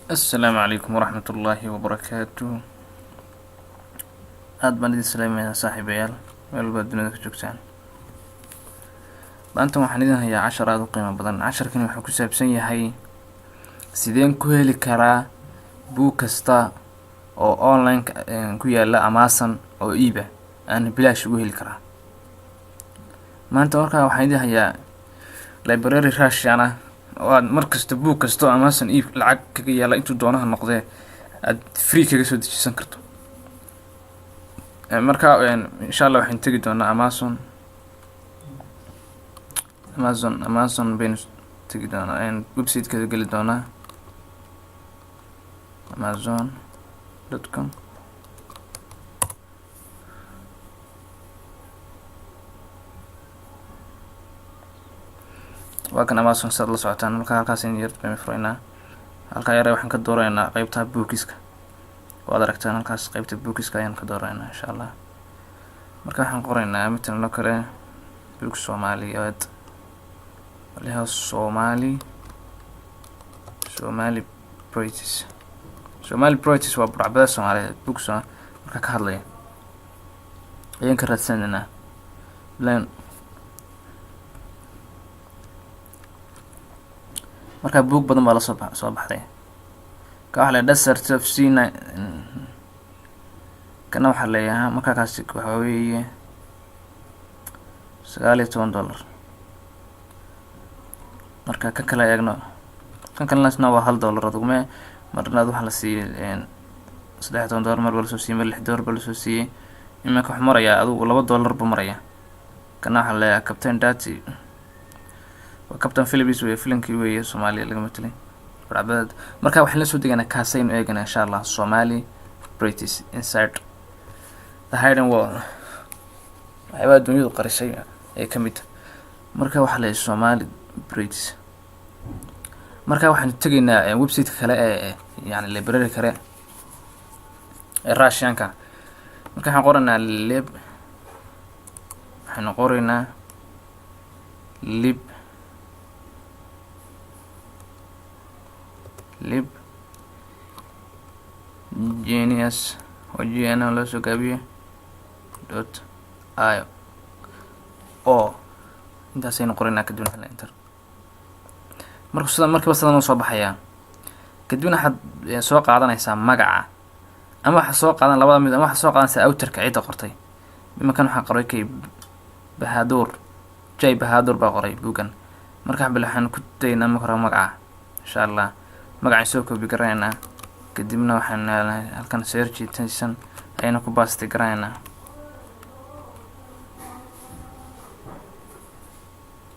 السلام عليكم ورحمة الله وبركاته. aad baan idin salaamayaa saaxiibayaal meel walba dunida ka joogtaan. maanta waxaan idin hayaa cashar aad u qiimo badan. casharkani wuxuu ku saabsan yahay sideen ku heli karaa buug kasta oo online ku yaala Amazon oo iiba aan bilaash ugu heli karaa. maanta markaa waxaan idin hayaa library Russian ah oo aad markasta buug kasta oo Amazon iib lacag kaga yaala intuu doonaha noqdee aad free kaga soo dejisan karto. marka insha Allah waxaan tagi doonaa Amazon baynu tagi doonaa website kada geli doonaa amazon.com. waa kan Amazon saad la socotaan. marka halkaas in yar baan furaynaa. halka yar waxaan ka dooraynaa qaybta bookiska. waad aragtaan halkaas qaybta bookiska ayaan ka dooraynaa insha Allah. marka waxaan qoraynaa midna loo kale book Soomaaliyeed waliha Somali British waa burcabada Soomaaliyeed book marka ka hadlaya ayaan ka raadsananaa laan. marka book badan baa la soo baxday. ka waxa la Desert of Sinai kana waxa la yahay marka kaasi waxa weeye $19. marka ka kala eegno kan kalena waa $1 adugume marna waxa la siiyay $13 mar wala soo siiyay $6 bal soo siiyay imanka wax maraya adigu $2 buu maraya. kana waxa la yahay Captain Dati waa Captain Philips way filankii weeye Soomaaliya laga matalay burcabada. marka waxaan la soo deganaa kaasaynu eegana insha Allah Somali British inside the hidden wall waxaa dunida qarisay ee kamid. marka waxa la Somali British. marka waxaan tagaynaa website kale ee yani library kale ee Russian-ka. marka waxaan qoranaa lib genius wajiyana la soo gaabiyo .io oo intaas aynu qoraynaa kadibna hal enter. markiiba sidan soo baxaya. kadibna waxaad soo qaadanaysaa magaca ama waxa soo qaadan labada mid ama waxa soo qaadanaysaa author-ka cidda qortay. imankan waxaan qoray kay Bahadur baa qoray buugan. marka waxaan ku daynaa magaca insha Allah. magacaan soo koobi garaynaa kadibna waxaan halkan search intention ayna ku baasti garaynaa.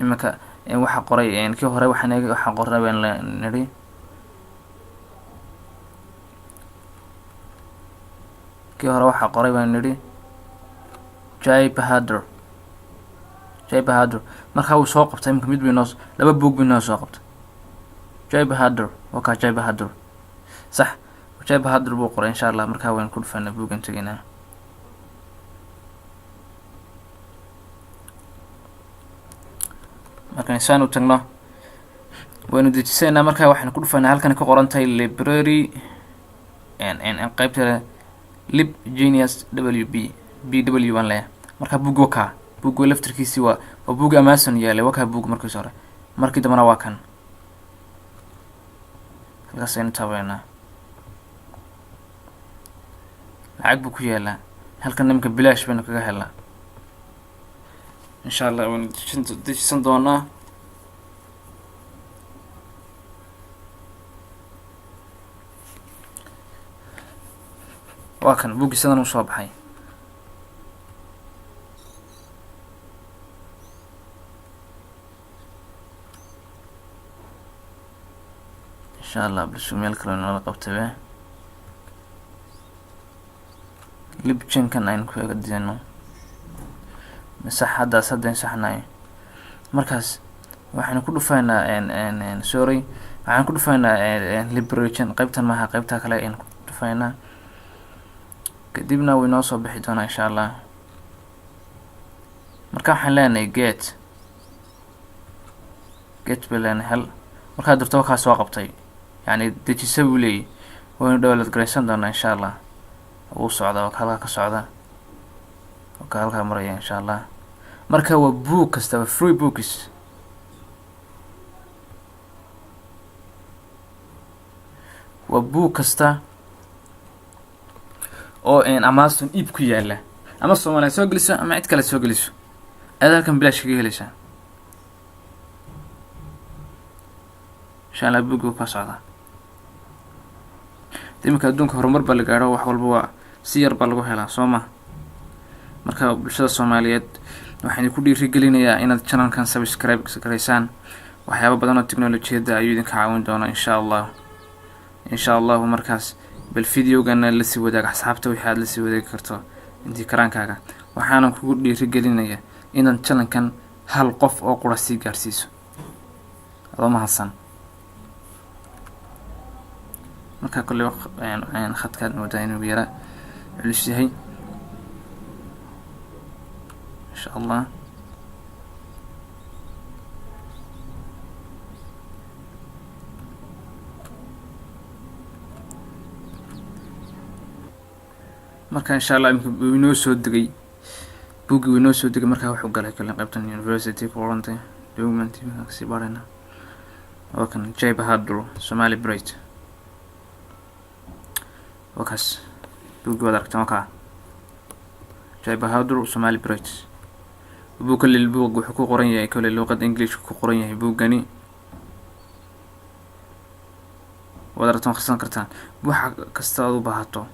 imanka waxa qoray kii hore waxa qoray baan la niri Jay Bahadur. marka uu soo qabtay imanka mid binoo laba book binoo soo qabtay Jay Bahadur صح. Jay Bahadur buu qoray insha Allah. marka waan ku dhufanaa boogan tagaynaa. marka insaan u tagno waynu dejisanaa. marka waxaan ku dhufanaa halkan ka qoran tahay library qaybta lib genius BW waan leeyahay. marka book laftirkiisi waa book Amazon yaalay waa book markii hore markii dambana waa kan halkaas aynu taabanaa. lacag buu ku yaalaa halkan nimanka bilaash baynu kaga helnaa insha Allah. waan dejisan doonaa. waa kan buugii sidan u soo baxay. insha Allah bal meel kale nala qabtay libjankan aynu ku eegayno masaxadaas hadda saxnay. markaas waxaan ku dhufaynaa waxaan ku dhufaynaa liberation qaybtan maaha qaybta kale ayaan ku dhufaynaa. kadibna way noo soo bixi doonaa insha Allah. marka waxaan leenahay get bilan hal marka dadka ka soo qabtay yani dejisa buu leeyahy. waynu download garaysan doonaa insha allah. wuu socdaa oo halkaa ka socda oo ka halkaa maraya insha allah. marka waa book kasta waa free books. waa book kasta oo Amazon iib ku yaala, ama Soomaaliya soo geliso ama cid kale soo geliso, aad halkan bilaash kaga helaysaa insha allah. book ka socda imika adduunka horumar baa la gaadho, wax walba waa si yar baa lagu helaa soo ma. marka bulshada Soomaaliyeed waxaan ku dhiirigelinayaa inaad channelkan subscribe gareysaan. waxyaabo badan oo teknolojiyada ayuu idinka caawin doonaa insha allah markaas bal videogana la sii wadaag asxaabta wixii aad la sii wadaagi karto intii karaankaaga. waxaanan kugu dhiirigelinayaa inaad channelkan hal qof oo qura sii gaarsiiso. adoo mahadsan. marka kulli ayaan khadkaad moodaa inuu yara culus yahay insha allah. marka insha allah imika inoo soo degay buugii inoo soo degay. markaa wuxuu galay kale qaybtan university ku qorantay document si barana oo kan Jay Bahadur Somali Bright wakaas buugii wada aragtaan ka Jay Bahadur Somali Bright. buugga buug wuxuu ku qoran yahay kale luqad English ku qoran yahay buuggani. wada aragtaan khasaan kartaan waxa kasta aad u baahato.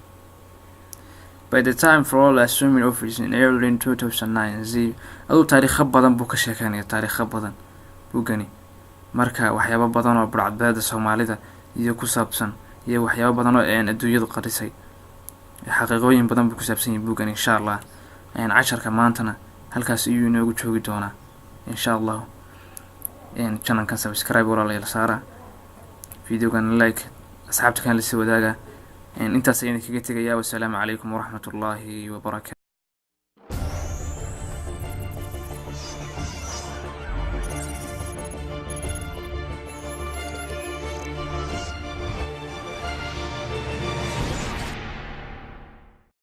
By the time for all assuming office in early 2009 aduu taariikh badan buu ka sheekeynaya, taariikh badan buuggani. marka waxyaabo badan oo barcadada Soomaalida iyo ku saabsan iyo waxyaabo badan oo adduunyadu qarisay, xaqiiqooyin badan buu ku saabsan yahay buuggani insha allah. casharka maantana halkaas ayuu inoogu joogi doonaa insha allah. channelkan subscribe walaalayaal saara, videogan like, asxaabta kan la sii wadaaga. intaas ayaan kaga tegayaa. wassalaamu calaykum waraxmatullaahi wabarakaatu.